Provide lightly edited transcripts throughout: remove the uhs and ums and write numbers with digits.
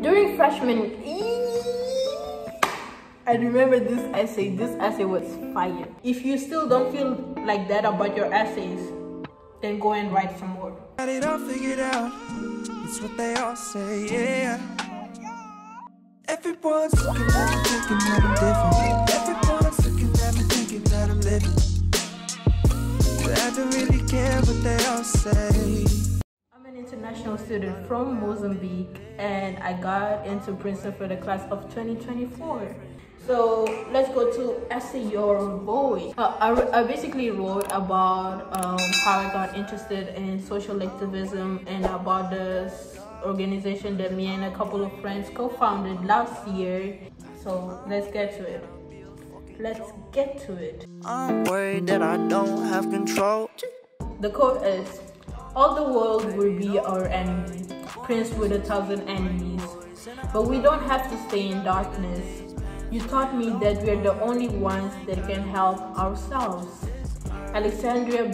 During freshman, I remember this essay. This essay was fire. If you still don't feel like that about your essays, then go and write some more. Got it all figured out. It's what they all say, yeah. Everyone's looking at me thinking that I'm different. Everyone's looking at me thinking that I'm living. But I don't really care what they all say. I'm an international student from Mozambique, and I got into Princeton for the class of 2024. So let's go to Essay Your Boy. I basically wrote about how I got interested in social activism and about this organization that me and a couple of friends co-founded last year. So let's get to it. I'm worried that I don't have control. The quote is, "All the world will be our enemy, Prince with 1,000 enemies. But we don't have to stay in darkness. You taught me that we're the only ones that can help ourselves." Alexandria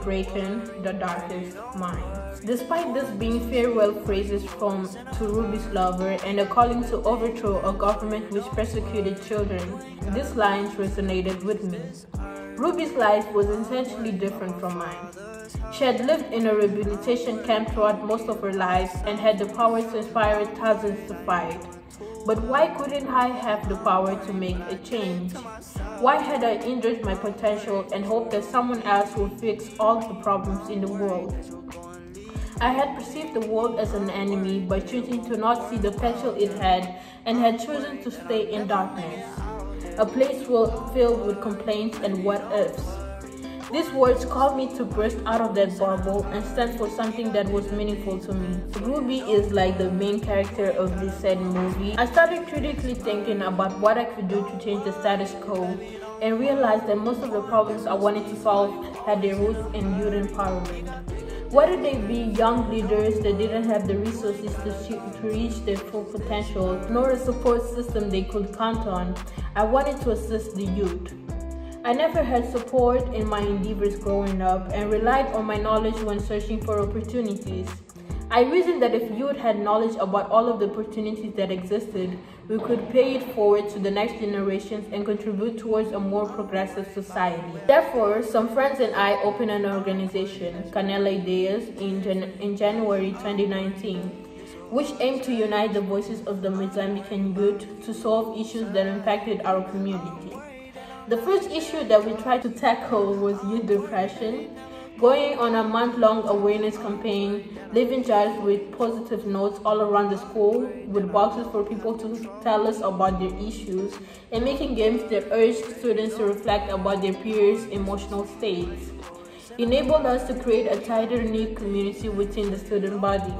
Bracken, The Darkest Mind. Despite this being farewell phrases to Ruby's lover and a calling to overthrow a government which persecuted children, these lines resonated with me. Ruby's life was essentially different from mine. She had lived in a rehabilitation camp throughout most of her life and had the power to inspire thousands to fight. But why couldn't I have the power to make a change? Why had I injured my potential and hoped that someone else would fix all the problems in the world? I had perceived the world as an enemy by choosing to not see the potential it had and had chosen to stay in darkness, a place filled with complaints and what-ifs. These words called me to burst out of that bubble and stand for something that was meaningful to me. Ruby is like the main character of this said movie. I started critically thinking about what I could do to change the status quo and realized that most of the problems I wanted to solve had their roots in youth empowerment. Whether they be young leaders that didn't have the resources to reach their full potential, nor a support system they could count on, I wanted to assist the youth. I never had support in my endeavors growing up and relied on my knowledge when searching for opportunities. I reasoned that if youth had knowledge about all of the opportunities that existed, we could pay it forward to the next generations and contribute towards a more progressive society. Therefore, some friends and I opened an organization, Canela Ideas, in January 2019, which aimed to unite the voices of the Mozambican youth to solve issues that impacted our community. The first issue that we tried to tackle was youth depression, going on a month-long awareness campaign, leaving jars with positive notes all around the school, with boxes for people to tell us about their issues, and making games that urged students to reflect about their peers' emotional states. Enabled us to create a tighter-knit community within the student body.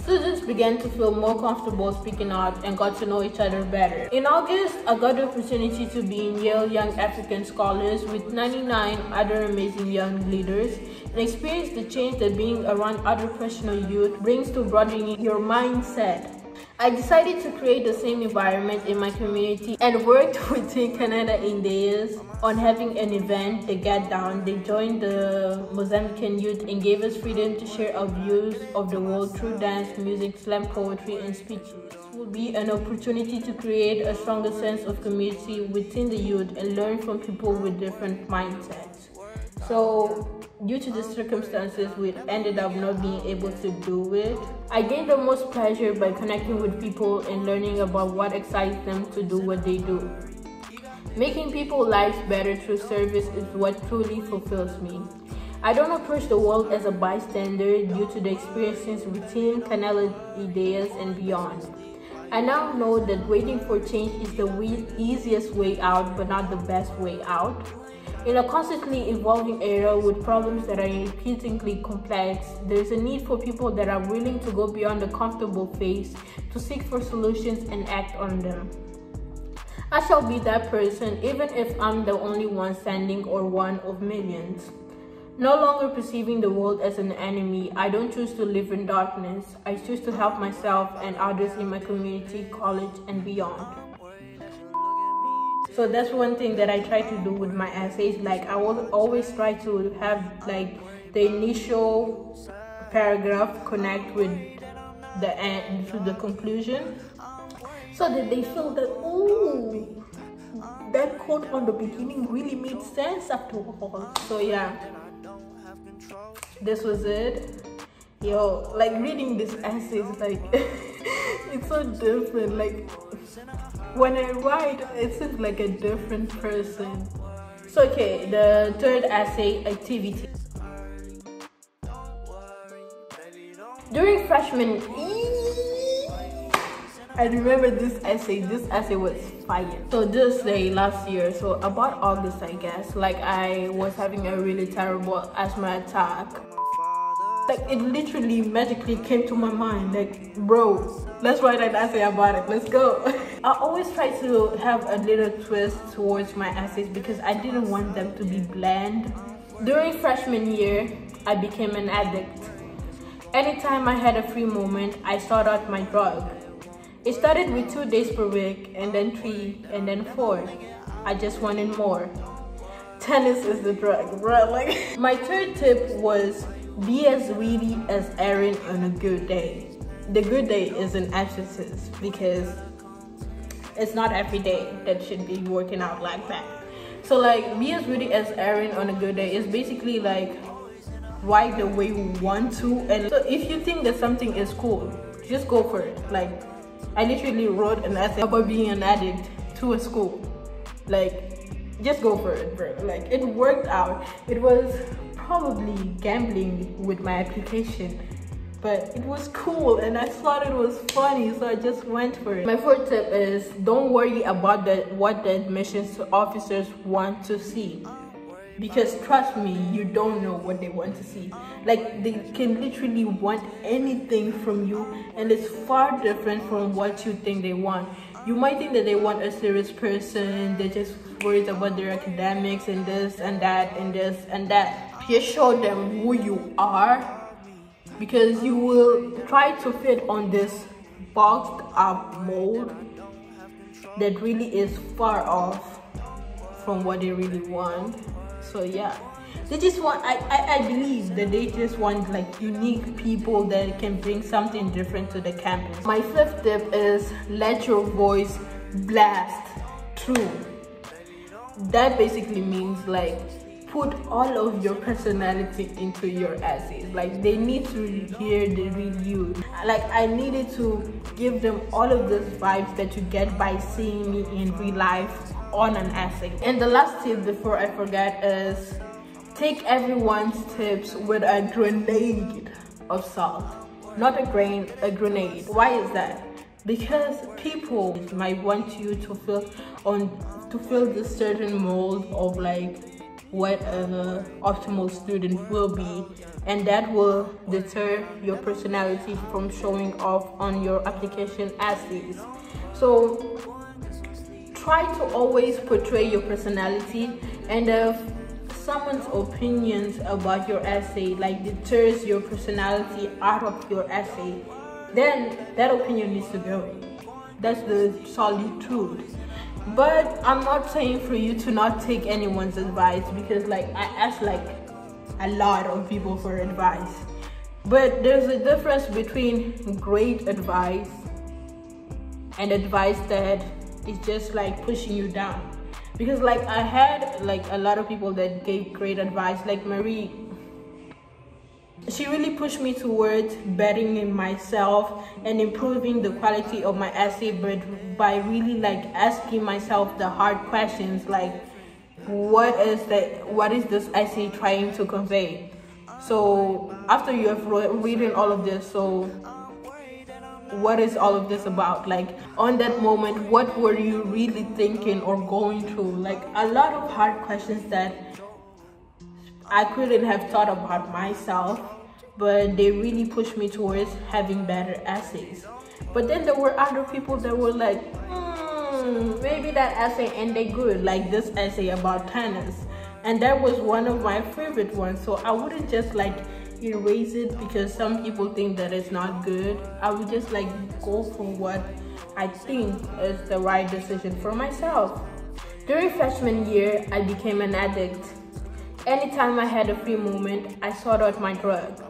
Students began to feel more comfortable speaking out and got to know each other better. In August, I got the opportunity to be in Yale Young African Scholars with 99 other amazing young leaders and experience the change that being around other professional youth brings to broadening your mindset. I decided to create the same environment in my community and worked within Canada Ideas on having an event. They got down, they joined the Mozambican youth and gave us freedom to share our views of the world through dance, music, slam poetry, and speeches. This will be an opportunity to create a stronger sense of community within the youth and learn from people with different mindsets. So, due to the circumstances, we ended up not being able to do it. I gained the most pleasure by connecting with people and learning about what excites them to do what they do. Making people's lives better through service is what truly fulfills me. I don't approach the world as a bystander due to the experiences within Canela Ideas and beyond. I now know that waiting for change is the easiest way out, but not the best way out. In a constantly evolving era with problems that are increasingly complex, there is a need for people that are willing to go beyond the comfortable phase to seek for solutions and act on them. I shall be that person even if I'm the only one standing or one of millions. No longer perceiving the world as an enemy, I don't choose to live in darkness. I choose to help myself and others in my community, college, and beyond. So that's one thing that I try to do with my essays. Like, I will always try to have like the initial paragraph connect with the end, to the conclusion, so that they feel that, oh, that quote on the beginning really made sense after all. So yeah, this was it. Yo, like reading this essay is like it's so different. Like when I write, it seems like a different person. So okay, the third essay, activity. During freshman I remember this essay was fire. So this day last year, so about August I guess, like I was having a really terrible asthma attack. Like it literally magically came to my mind, like, bro, let's write an essay about it, let's go. I always try to have a little twist towards my essays because I didn't want them to be bland. During freshman year, I became an addict. Anytime I had a free moment, I sought out my drug. It started with 2 days per week, and then 3, and then 4. I just wanted more. Tennis is the drug, bro. Like, my third tip was be as witty as Aaron on a good day. The good day is an emphasis because it's not every day that should be working out like that. So like, be as witty as Aaron on a good day is basically like write the way you want to. And so if you think that something is cool, just go for it. Like, I literally wrote an essay about being an addict to a school. Like, just go for it, bro. Like, it worked out. It was probably gambling with my application, but it was cool and I thought it was funny, so I just went for it. My fourth tip is don't worry about what the admissions officers want to see, because trust me, you don't know what they want to see. Like, they can literally want anything from you, and it's far different from what you think they want. You might think that they want a serious person, they're just worried about their academics and this and that and this and that. Just show them who you are, because you will try to fit on this boxed up mold that really is far off from what they really want. So yeah, they just want, I believe that they just want like unique people that can bring something different to the campus. My fifth tip is let your voice blast through. That basically means like put all of your personality into your essays. Like, they need to hear the real you. Like, I needed to give them all of those vibes that you get by seeing me in real life on an essay. And the last tip before I forget is take everyone's tips with a grenade of salt. Not a grain, a grenade. Why is that? Because people might want you to fill this certain mold of like what an optimal student will be, and that will deter your personality from showing off on your application essays. So try to always portray your personality, and if someone's opinions about your essay like deters your personality out of your essay, then that opinion needs to go. That's the solid truth. But I'm not saying for you to not take anyone's advice, because like I asked like a lot of people for advice. But there's a difference between great advice and advice that is just like pushing you down. Because like I had like a lot of people that gave great advice, like Marie. She really pushed me towards betting in myself and improving the quality of my essay, but by really like asking myself the hard questions, like what is this essay trying to convey? So after you have reading all of this, so what is all of this about? Like on that moment, what were you really thinking or going through? Like a lot of hard questions that I couldn't have thought about myself, but they really pushed me towards having better essays. But then there were other people that were like, maybe that essay ain't good, like this essay about tennis. And that was one of my favorite ones. So I wouldn't just like erase it because some people think that it's not good. I would just like go for what I think is the right decision for myself. During freshman year, I became an addict. Anytime I had a free moment, I sought out my drug.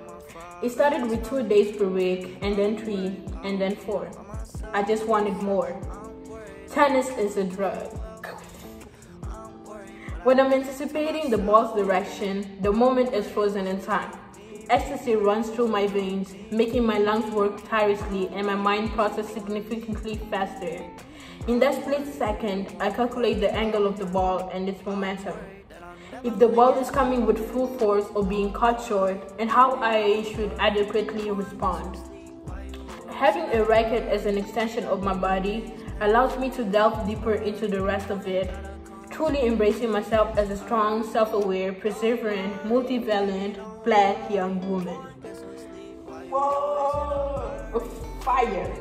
It started with 2 days per week, and then 3, and then 4. I just wanted more. Tennis is a drug. When I'm anticipating the ball's direction, the moment is frozen in time. Ecstasy runs through my veins, making my lungs work tirelessly and my mind process significantly faster. In that split second, I calculate the angle of the ball and its momentum. If the ball is coming with full force or being caught short, and how I should adequately respond. Having a racket as an extension of my body allows me to delve deeper into the rest of it, truly embracing myself as a strong, self-aware, perseverant, multivalent, Black young woman. Whoa! Fire!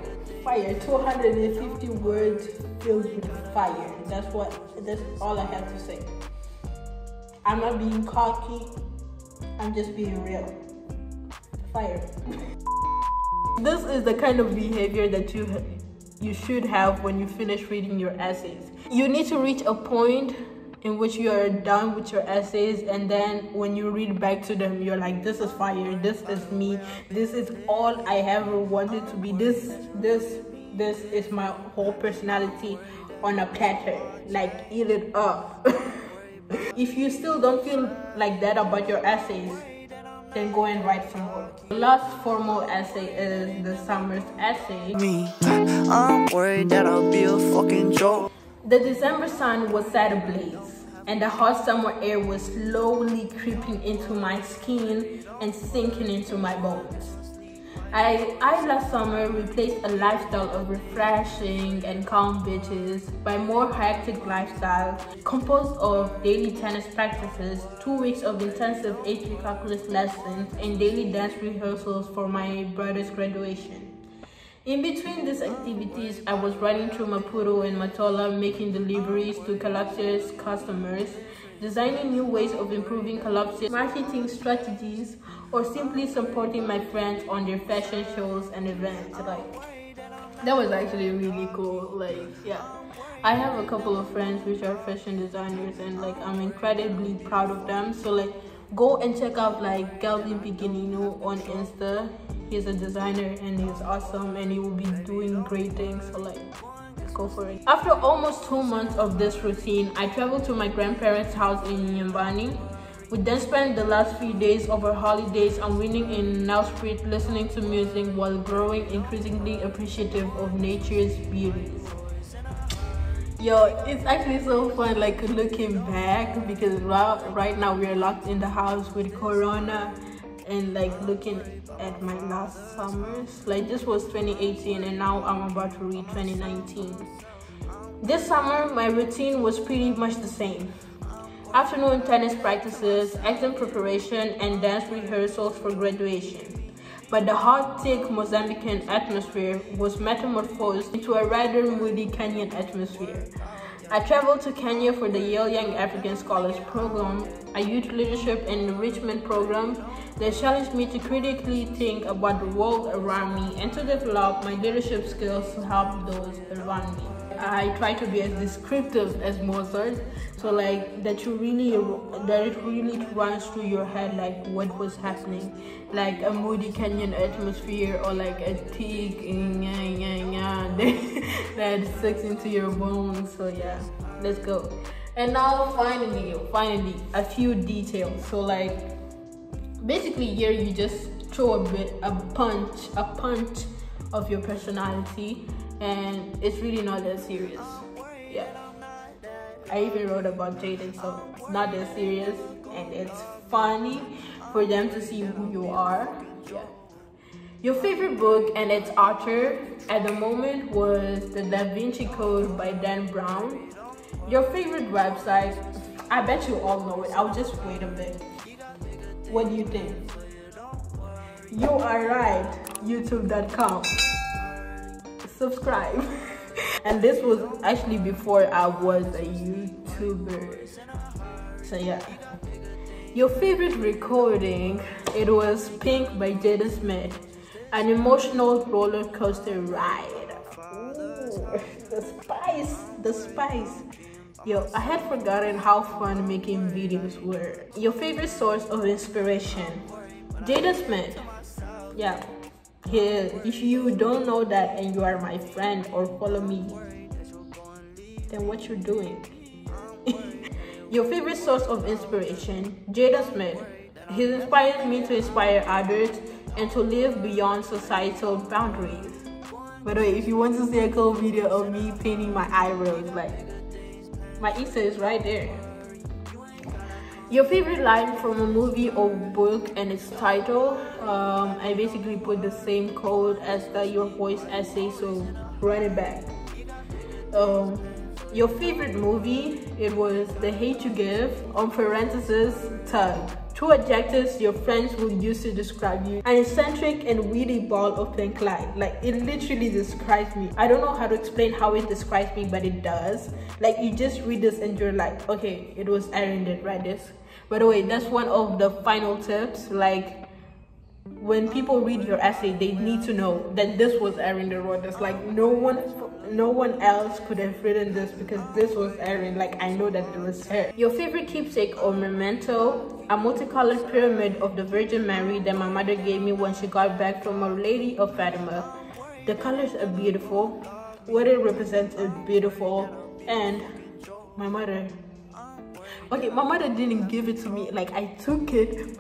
250 words filled with fire. That's all I have to say. I'm not being cocky, I'm just being real. Fire. This is the kind of behavior that you should have when you finish reading your essays. You need to reach a point in which you are done with your essays, and then when you read back to them, you're like, this is fire, this is me, this is all I ever wanted to be, this is my whole personality on a platter, like eat it up. If you still don't feel like that about your essays, then go and write some more. The last formal essay is the summer's essay. I'm worried that I'll be a fucking joke. The December sun was set ablaze, and the hot summer air was slowly creeping into my skin and sinking into my bones. I last summer replaced a lifestyle of refreshing and calm beaches by a more hectic lifestyle composed of daily tennis practices, 2 weeks of intensive AP calculus lessons, and daily dance rehearsals for my brother's graduation. In between these activities, I was riding through Maputo and Matola, making deliveries to Calapsia's customers, designing new ways of improving Calapsia's marketing strategies, or simply supporting my friends on their fashion shows and events. That was actually really cool. I have a couple of friends which are fashion designers, and I'm incredibly proud of them. So go and check out Galvin Piginino on Insta. He's a designer and he's awesome, and he will be doing great things. So go for it. After almost 2 months of this routine, I traveled to my grandparents' house in Nyambani. We then spent the last few days of our holidays unwinding in Nelspruit, listening to music while growing increasingly appreciative of nature's beauties. Yo, it's actually so fun looking back, because right now we are locked in the house with Corona, and looking at my last summers. This was 2018 and now I'm about to read 2019. This summer my routine was pretty much the same. Afternoon tennis practices, exam preparation, and dance rehearsals for graduation. But the hot, thick Mozambican atmosphere was metamorphosed into a rather moody Kenyan atmosphere. I traveled to Kenya for the Yale Young African Scholars Program, a youth leadership and enrichment program that challenged me to critically think about the world around me and to develop my leadership skills to help those around me. I try to be as descriptive as Mozart, so that it really runs through your head what was happening, a moody Kenyan atmosphere, or a thick that sucks into your bones. So yeah, let's go. And now finally a few details. So basically here you just throw a punch of your personality, and it's really not that serious. Yeah, I even wrote about Jaden, so it's not that serious, and it's funny for them to see who you are. Yeah. Your favorite book and its author at the moment was The Da Vinci Code by Dan Brown. Your favorite website, I bet you all know it. I'll just wait a bit. What do you think? You are right, youtube.com. Subscribe. And this was actually before I was a YouTuber. So yeah. Your favorite recording, it was Pink by Jada Smith. An emotional roller coaster ride. Ooh, the spice. Yo, I had forgotten how fun making videos were. Your favorite source of inspiration, Jada Smith. Yeah, if you don't know that and you are my friend or follow me, then what you're doing? Your favorite source of inspiration? Jaden Smith. He inspires me to inspire others and to live beyond societal boundaries. By the way, if you want to see a cool video of me painting my eyebrows, like, my Insta is right there. Your favorite line from a movie or book and its title? I basically put the same code as the Your Voice essay, so run it back. Your favorite movie? It was The Hate You Give, on parenthesis, Tug. 2 adjectives your friends would use to describe you: an eccentric and witty ball of pink light. Like, it literally describes me. I don't know how to explain how it describes me, but it does. Like, you just read this and you're like, okay, it was Aaron did write this. By the way, that's one of the final tips. Like, when people read your essay, they need to know that this was Aaron that wrote this. Like, no one else could have written this because this was Aaron. Like, I know that it was her. Your favorite keepsake or memento? A multicolored pyramid of the Virgin Mary that my mother gave me when she got back from Our Lady of Fatima. The colors are beautiful. What it represents is beautiful. And my mother, okay, my mother didn't give it to me. Like, I took it.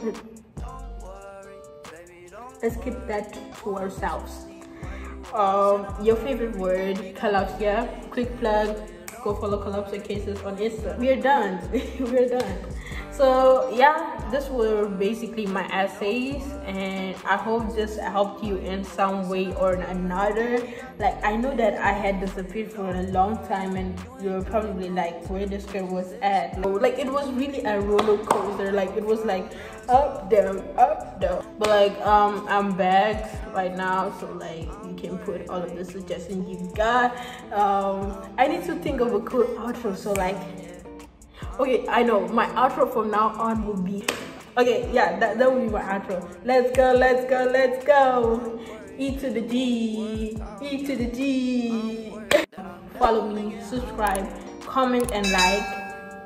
Let's keep that to ourselves. Your favorite word? Collapsia. Quick plug, go follow Collapsia Cases on Insta. We are done. We are done. So yeah, this were basically my essays, and I hope this helped you in some way or another. Like, I know that I had disappeared for a long time and you're probably like, where this girl was at. Like, it was really a roller coaster. Like, it was like up, down, up, down. But like, I'm back right now, so like, you can put all of the suggestions you got. I need to think of a cool outro, so like, okay, I know my outro from now on will be, okay, yeah, that will be my outro. Let's go, let's go, let's go. E to the D, E to the D. Follow me, subscribe, comment and like.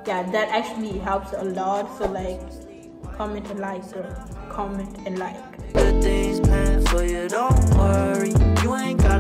Yeah, that actually helps a lot. So like, comment and like, girl. Comment and like. Good things planned for you, don't worry. You ain't got